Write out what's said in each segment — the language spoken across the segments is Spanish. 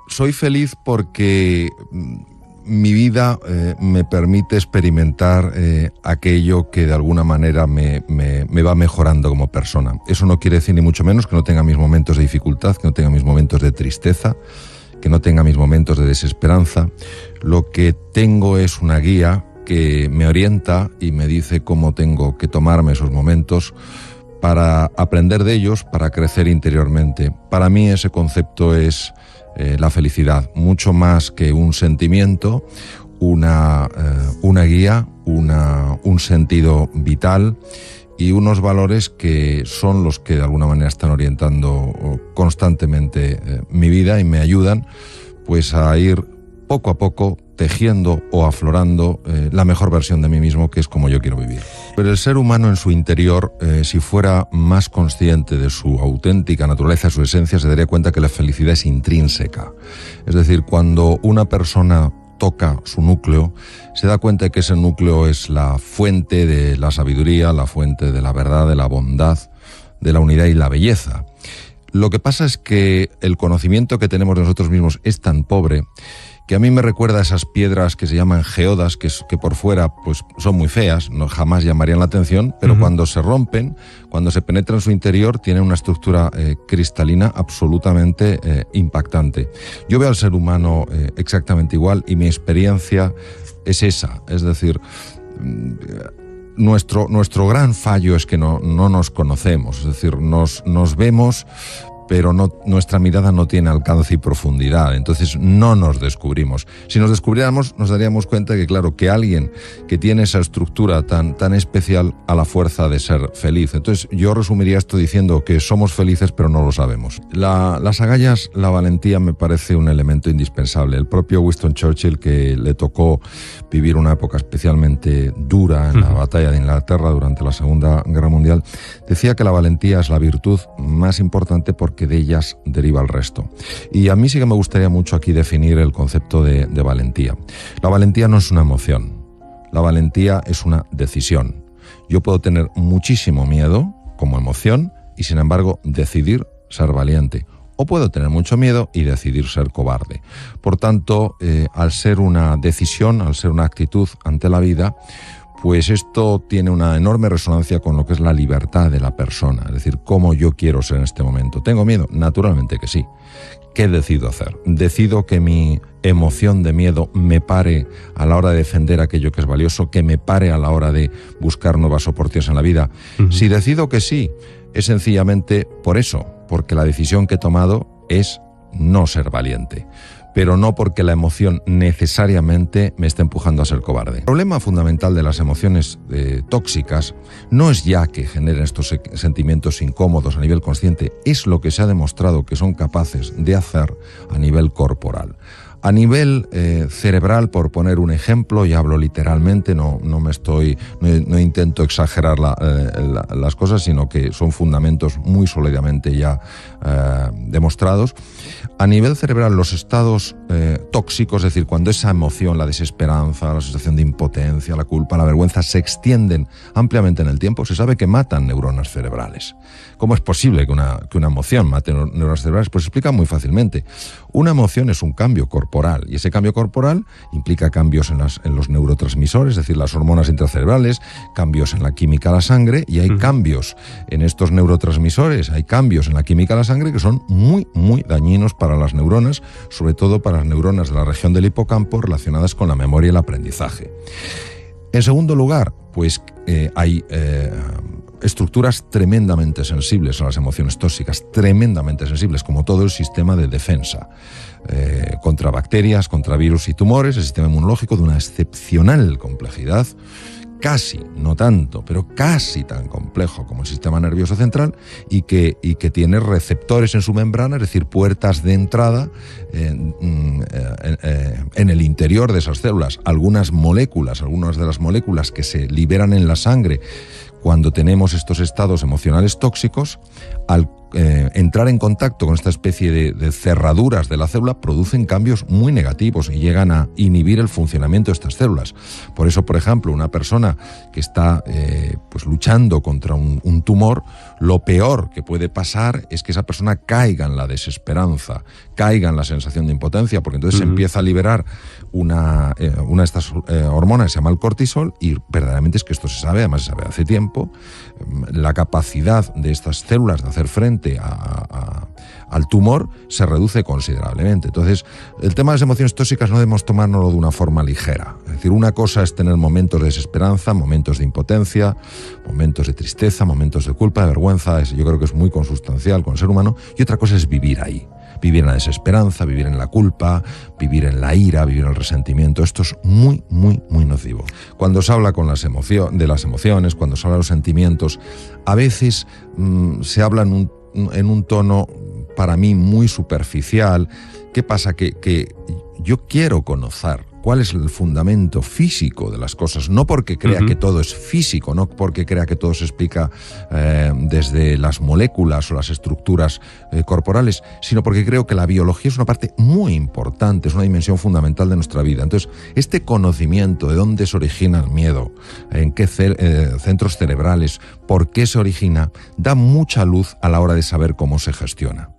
Soy feliz porque mi vida me permite experimentar aquello que de alguna manera me va mejorando como persona. Eso no quiere decir ni mucho menos que no tenga mis momentos de dificultad, que no tenga mis momentos de tristeza, que no tenga mis momentos de desesperanza. Lo que tengo es una guía que me orienta y me dice cómo tengo que tomarme esos momentos para aprender de ellos, para crecer interiormente. Para mí ese concepto es la felicidad, mucho más que un sentimiento, una guía, un sentido vital y unos valores que son los que de alguna manera están orientando constantemente mi vida y me ayudan pues a ir poco a poco tejiendo o aflorando la mejor versión de mí mismo, que es como yo quiero vivir. Pero el ser humano en su interior, si fuera más consciente de su auténtica naturaleza, su esencia, se daría cuenta que la felicidad es intrínseca. Es decir, cuando una persona toca su núcleo, se da cuenta de que ese núcleo es la fuente de la sabiduría, la fuente de la verdad, de la bondad, de la unidad y la belleza. Lo que pasa es que el conocimiento que tenemos de nosotros mismos es tan pobre que a mí me recuerda a esas piedras que se llaman geodas, que por fuera pues son muy feas, no jamás llamarían la atención, pero cuando se rompen, cuando se penetra en su interior, tienen una estructura cristalina absolutamente impactante. Yo veo al ser humano exactamente igual y mi experiencia es esa, es decir, nuestro gran fallo es que no nos conocemos, es decir, nos vemos, pero nuestra mirada no tiene alcance y profundidad, entonces no nos descubrimos. Si nos descubriéramos, nos daríamos cuenta de que, claro, que alguien que tiene esa estructura tan especial a la fuerza de ser feliz. Entonces yo resumiría esto diciendo que somos felices, pero no lo sabemos. Las agallas, la valentía me parece un elemento indispensable. El propio Winston Churchill, que le tocó vivir una época especialmente dura en la batalla de Inglaterra durante la Segunda Guerra Mundial, decía que la valentía es la virtud más importante porque de ellas deriva el resto. Y a mí sí que me gustaría mucho aquí definir el concepto de valentía. La valentía no es una emoción, la valentía es una decisión. Yo puedo tener muchísimo miedo como emoción y sin embargo decidir ser valiente. O puedo tener mucho miedo y decidir ser cobarde. Por tanto, al ser una decisión, al ser una actitud ante la vida, pues esto tiene una enorme resonancia con lo que es la libertad de la persona, es decir, cómo yo quiero ser en este momento. ¿Tengo miedo? Naturalmente que sí. ¿Qué decido hacer? ¿Decido que mi emoción de miedo me pare a la hora de defender aquello que es valioso, que me pare a la hora de buscar nuevas oportunidades en la vida? Si decido que sí, es sencillamente por eso, porque la decisión que he tomado es no ser valiente, pero no porque la emoción necesariamente me esté empujando a ser cobarde. El problema fundamental de las emociones tóxicas no es ya que generen estos sentimientos incómodos a nivel consciente, es lo que se ha demostrado que son capaces de hacer a nivel corporal. A nivel cerebral, por poner un ejemplo, y hablo literalmente, no intento exagerar las cosas, sino que son fundamentos muy sólidamente ya demostrados. A nivel cerebral, los estados tóxicos, es decir, cuando esa emoción, la desesperanza, la sensación de impotencia, la culpa, la vergüenza, se extienden ampliamente en el tiempo, se sabe que matan neuronas cerebrales. ¿Cómo es posible que una emoción mate neuronas cerebrales? Pues se explica muy fácilmente. Una emoción es un cambio corporal y ese cambio corporal implica cambios en los neurotransmisores, es decir, las hormonas intracerebrales, cambios en la química de la sangre, y hay cambios en estos neurotransmisores, hay cambios en la química de la sangre que son muy, muy dañinos para las neuronas, sobre todo para las neuronas de la región del hipocampo relacionadas con la memoria y el aprendizaje. En segundo lugar, pues hay estructuras tremendamente sensibles a las emociones tóxicas, tremendamente sensibles, como todo el sistema de defensa contra bacterias, contra virus y tumores, el sistema inmunológico de una excepcional complejidad, casi, no tanto, pero casi tan complejo como el sistema nervioso central, y que tiene receptores en su membrana, es decir, puertas de entrada en el interior de esas células. Algunas de las moléculas que se liberan en la sangre cuando tenemos estos estados emocionales tóxicos, al entrar en contacto con esta especie de cerraduras de la célula producen cambios muy negativos y llegan a inhibir el funcionamiento de estas células. Por eso, por ejemplo, una persona que está pues luchando contra un tumor, lo peor que puede pasar es que esa persona caiga en la desesperanza, caiga en la sensación de impotencia, porque entonces se empieza a liberar una de estas hormonas que se llama el cortisol, y verdaderamente es que esto se sabe, además se sabe hace tiempo, la capacidad de estas células de hacer frente al tumor se reduce considerablemente. Entonces, el tema de las emociones tóxicas no debemos tomárnoslo de una forma ligera. Es decir, una cosa es tener momentos de desesperanza, momentos de impotencia, momentos de tristeza, momentos de culpa, de vergüenza, yo creo que es muy consustancial con el ser humano, y otra cosa es vivir ahí. Vivir en la desesperanza, vivir en la culpa, vivir en la ira, vivir en el resentimiento. Esto es muy, muy, muy nocivo. Cuando se habla de las emociones, cuando se habla de los sentimientos, a veces se habla en un tono, para mí, muy superficial. ¿Qué pasa? Que yo quiero conocer cuál es el fundamento físico de las cosas, no porque crea que todo es físico, no porque crea que todo se explica desde las moléculas o las estructuras corporales, sino porque creo que la biología es una parte muy importante, es una dimensión fundamental de nuestra vida. Entonces, este conocimiento de dónde se origina el miedo, en qué centros cerebrales, por qué se origina, da mucha luz a la hora de saber cómo se gestiona.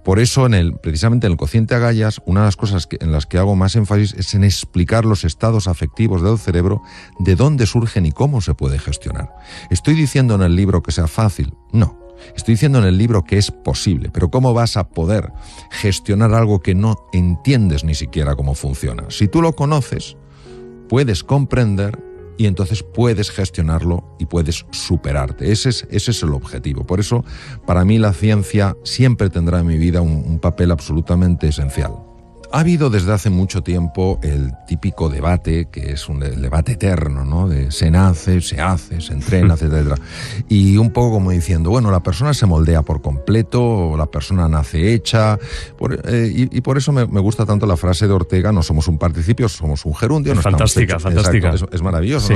Por eso, precisamente en el cociente Agallas, una de las cosas en las que hago más énfasis es en explicar los estados afectivos del cerebro, de dónde surgen y cómo se puede gestionar. ¿Estoy diciendo en el libro que sea fácil? No. Estoy diciendo en el libro que es posible, pero ¿cómo vas a poder gestionar algo que no entiendes ni siquiera cómo funciona? Si tú lo conoces, puedes comprender y entonces puedes gestionarlo y puedes superarte. Ese es el objetivo. Por eso, para mí, la ciencia siempre tendrá en mi vida un papel absolutamente esencial. Ha habido desde hace mucho tiempo el típico debate, que es el debate eterno, ¿no? De se nace, se hace, se entrena, etcétera. Y un poco como diciendo, bueno, la persona se moldea por completo, o la persona nace hecha. Y por eso me gusta tanto la frase de Ortega, no somos un participio, somos un gerundio. No fantástica, fantástica. Exacto, es maravilloso, sí.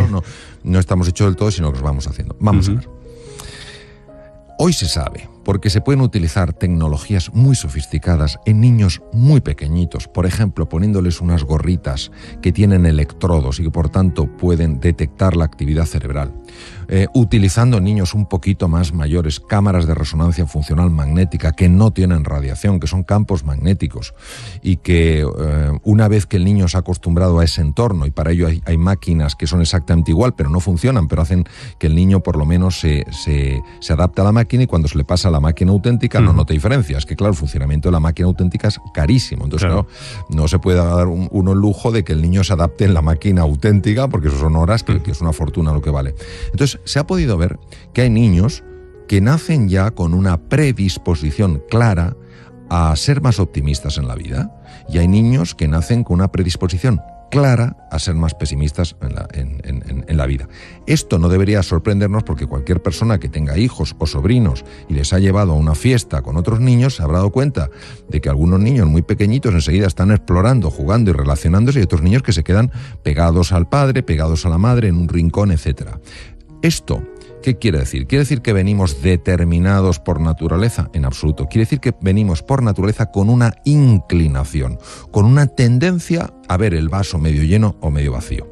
No estamos hechos del todo, sino que nos vamos haciendo. Vamos a ver. Hoy se sabe, porque se pueden utilizar tecnologías muy sofisticadas en niños muy pequeñitos, por ejemplo, poniéndoles unas gorritas que tienen electrodos y que por tanto pueden detectar la actividad cerebral. Utilizando en niños un poquito más mayores cámaras de resonancia funcional magnética que no tienen radiación, que son campos magnéticos, y que una vez que el niño se ha acostumbrado a ese entorno, y para ello hay máquinas que son exactamente igual, pero no funcionan, pero hacen que el niño por lo menos se adapte a la máquina, y cuando se le pasa a la máquina auténtica no note diferencia. Es que claro, el funcionamiento de la máquina auténtica es carísimo, entonces claro, no se puede dar uno el lujo de que el niño se adapte en la máquina auténtica, porque eso son horas que es una fortuna lo que vale. Entonces se ha podido ver que hay niños que nacen ya con una predisposición clara a ser más optimistas en la vida, y hay niños que nacen con una predisposición clara a ser más pesimistas en la vida. Esto no debería sorprendernos, porque cualquier persona que tenga hijos o sobrinos y les ha llevado a una fiesta con otros niños se habrá dado cuenta de que algunos niños muy pequeñitos enseguida están explorando, jugando y relacionándose, y otros niños que se quedan pegados al padre, pegados a la madre, en un rincón, etc. Esto, ¿qué quiere decir? ¿Quiere decir que venimos determinados por naturaleza? En absoluto. Quiere decir que venimos por naturaleza con una inclinación, con una tendencia a ver el vaso medio lleno o medio vacío.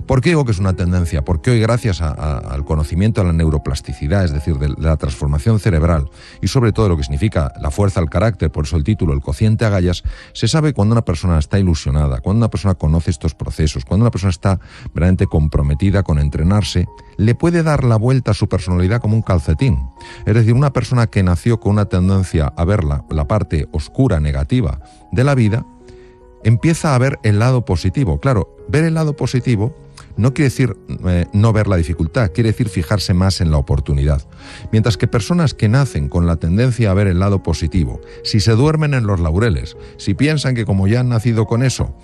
¿Por qué digo que es una tendencia? Porque hoy, gracias al conocimiento de la neuroplasticidad, es decir, de la transformación cerebral, y sobre todo lo que significa la fuerza al carácter, por eso el título, el cociente Agallas, se sabe cuando una persona está ilusionada, cuando una persona conoce estos procesos, cuando una persona está verdaderamente comprometida con entrenarse, le puede dar la vuelta a su personalidad como un calcetín. Es decir, una persona que nació con una tendencia a ver la parte oscura, negativa de la vida, empieza a ver el lado positivo. Claro, ver el lado positivo no quiere decir no ver la dificultad, quiere decir fijarse más en la oportunidad. Mientras que personas que nacen con la tendencia a ver el lado positivo, si se duermen en los laureles, si piensan que como ya han nacido con eso,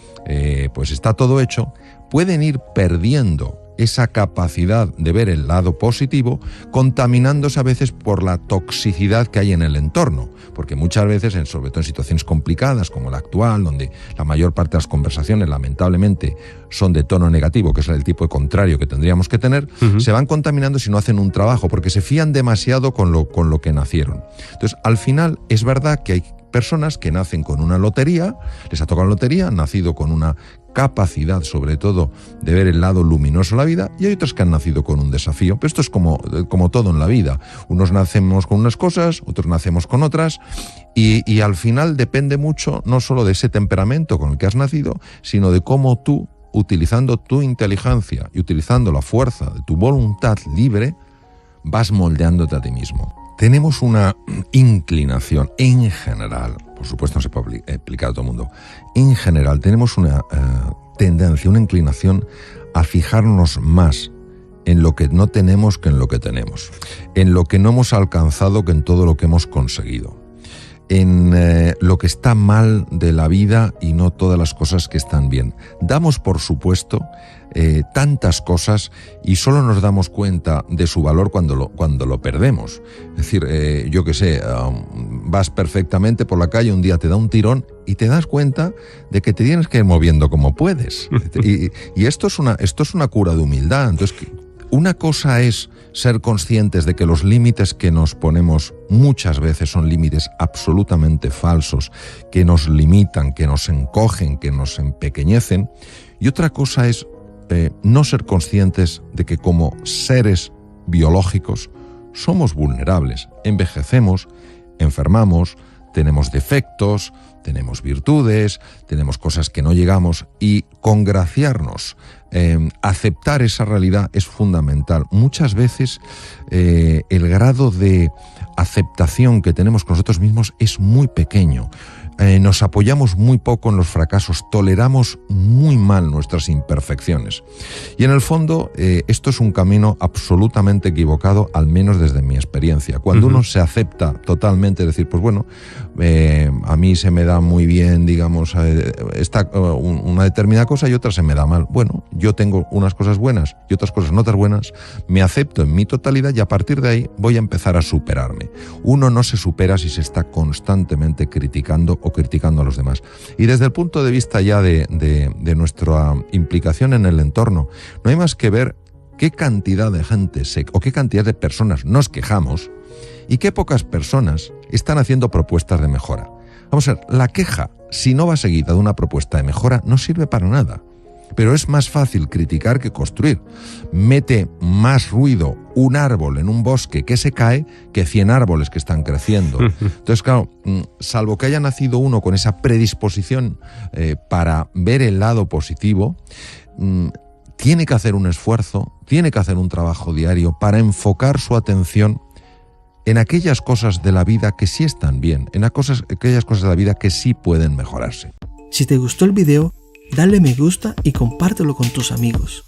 pues está todo hecho, pueden ir perdiendo esa capacidad de ver el lado positivo, contaminándose a veces por la toxicidad que hay en el entorno, porque muchas veces, sobre todo en situaciones complicadas como la actual, donde la mayor parte de las conversaciones lamentablemente son de tono negativo, que es el tipo de contrario que tendríamos que tener, se van contaminando si no hacen un trabajo, porque se fían demasiado con lo que nacieron. Entonces, al final, es verdad que hay personas que nacen con una lotería, les ha tocado la lotería, han nacido con una capacidad, sobre todo, de ver el lado luminoso de la vida, y hay otros que han nacido con un desafío. Pero esto es como todo en la vida. Unos nacemos con unas cosas, otros nacemos con otras, y al final depende mucho no solo de ese temperamento con el que has nacido, sino de cómo tú, utilizando tu inteligencia y utilizando la fuerza de tu voluntad libre, vas moldeándote a ti mismo. Tenemos una inclinación en general, por supuesto no se puede aplicar a todo el mundo, en general tenemos una tendencia, una inclinación a fijarnos más en lo que no tenemos que en lo que tenemos, en lo que no hemos alcanzado que en todo lo que hemos conseguido, en lo que está mal de la vida y no todas las cosas que están bien. Damos por supuesto tantas cosas y solo nos damos cuenta de su valor cuando lo perdemos. Es decir, yo qué sé, vas perfectamente por la calle, un día te da un tirón y te das cuenta de que te tienes que ir moviendo como puedes. Y esto es una cura de humildad. Entonces, una cosa es ser conscientes de que los límites que nos ponemos muchas veces son límites absolutamente falsos, que nos limitan, que nos encogen, que nos empequeñecen. Y otra cosa es no ser conscientes de que como seres biológicos somos vulnerables, envejecemos, enfermamos, tenemos defectos, tenemos virtudes, tenemos cosas que no llegamos, y congraciarnos, aceptar esa realidad es fundamental. Muchas veces el grado de aceptación que tenemos con nosotros mismos es muy pequeño. Nos apoyamos muy poco en los fracasos, toleramos muy mal nuestras imperfecciones. Y en el fondo, esto es un camino absolutamente equivocado, al menos desde mi experiencia. Cuando uno se acepta totalmente, decir, pues bueno, a mí se me da muy bien, digamos, una determinada cosa y otra se me da mal. Bueno, yo tengo unas cosas buenas y otras cosas no tan buenas, me acepto en mi totalidad y a partir de ahí voy a empezar a superarme. Uno no se supera si se está constantemente criticando o criticando a los demás. Y desde el punto de vista ya de nuestra implicación en el entorno, no hay más que ver qué cantidad de gente o qué cantidad de personas nos quejamos y qué pocas personas están haciendo propuestas de mejora. Vamos a ver, la queja, si no va seguida de una propuesta de mejora, no sirve para nada. Pero es más fácil criticar que construir. Mete más ruido un árbol en un bosque que se cae que 100 árboles que están creciendo. Entonces, claro, salvo que haya nacido uno con esa predisposición para ver el lado positivo, tiene que hacer un esfuerzo, tiene que hacer un trabajo diario para enfocar su atención en aquellas cosas de la vida que sí están bien, en aquellas cosas de la vida que sí pueden mejorarse. Si te gustó el video, dale me gusta y compártelo con tus amigos.